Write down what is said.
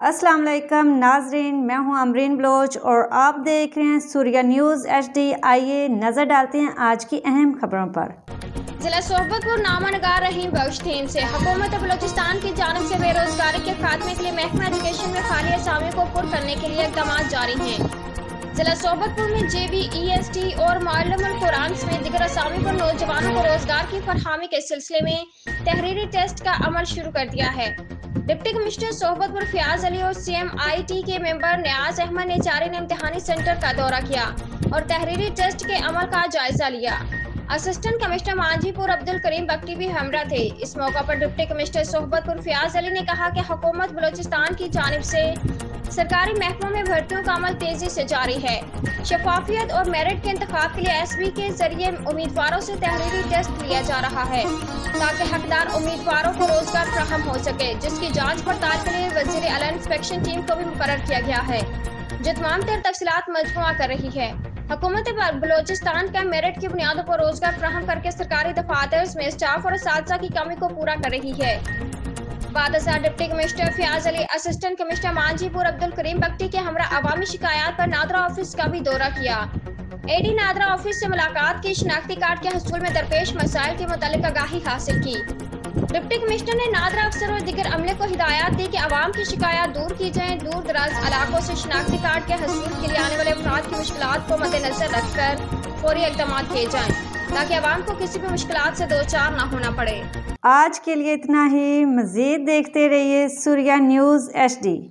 السلام علیکم ناظرین، میں ہوں امرین بلوچ اور آپ دیکھ رہے ہیں سوریہ نیوز HD۔ آئیے نظر ڈالتے ہیں آج کی اہم خبروں پر۔ ضلع صحبت پور نامہ نگار رحیم بخش تھیم سے حکومت بلوچستان کی جانب سے بے روزگاری کے خاتمے کے لیے محکمہ ایجوکیشن میں خالی اسامیوں کو پر کرنے کے لیے اقدامات جاری ہیں۔ ضلع صحبت پور میں JBEST اور معلم القرآن سمیت دیگر اسامیوں پر نوجوانوں کو روزگار کی فراہمی کے سلسلے میں تحریری ٹیسٹ کا عمل شروع کر دیا ہے۔ ڈپٹی کمشنر صحبت پور فیاض علی اور CMIT کے ممبر نیاز احمد نے چارین امتحانی سینٹر کا دورہ کیا اور تحریری ٹیسٹ کے عمل کا جائزہ لیا۔ اسسٹنٹ کمشنر مانجھی پور عبدالکریم بگٹی بھی ہمراہ تھے۔ اس موقع پر ڈپٹی کمشنر صحبت پور فیاض علی نے کہا کہ حکومت بلوچستان کی جانب سے سرکاری محکموں میں بھرتیوں کا عمل تیزی سے جاری ہے۔ شفافیت اور میرٹ کے انتخاب کے لیے SB کے ذریعے امیدواروں سے تحریری ٹیسٹ لیا جا رہا ہے تاکہ حقدار امیدواروں کو روزگار فراہم ہو سکے، جس کی جانچ پڑتال کے لیے وزیر اعلیٰ انسپیکشن ٹیم کو بھی مقرر کیا گیا ہے جو تمام تر تفصیلات مجموعہ کر رہی ہے۔ حکومت بلوچستان کا میرٹ کی بنیادوں پر روزگار فراہم کر کے سرکاری دفاتر میں اسٹاف اور اساتذہ کی کمی کو پورا کر رہی ہے۔ بعد ازاں ڈپٹی کمشنر فیاض علی اسسٹنٹ کمشنر مانجھی پور عبدالکریم بگٹی کے ہمراہ عوامی شکایات پر نادرہ آفس کا بھی دورہ کیا۔ AD نادرہ آفس سے ملاقات کی، شناختی کارڈ کے حصول میں درپیش مسائل کے متعلق آگاہی حاصل کی۔ ڈپٹی کمشنر نے نادرہ افسر اور دیگر عملے کو ہدایات دی کہ عوام کی شکایات دور کی جائیں، دور دراز علاقوں سے شناختی کارڈ کے حصول کے لیے آنے والے افراد کی مشکلات کو مد نظر رکھ کر فوری اقدامات کیے جائیں تاکہ عوام کو کسی بھی مشکلات سے دوچار نہ ہونا پڑے۔ آج کے لیے اتنا ہی، مزید دیکھتے رہیے سوریہ نیوز HD۔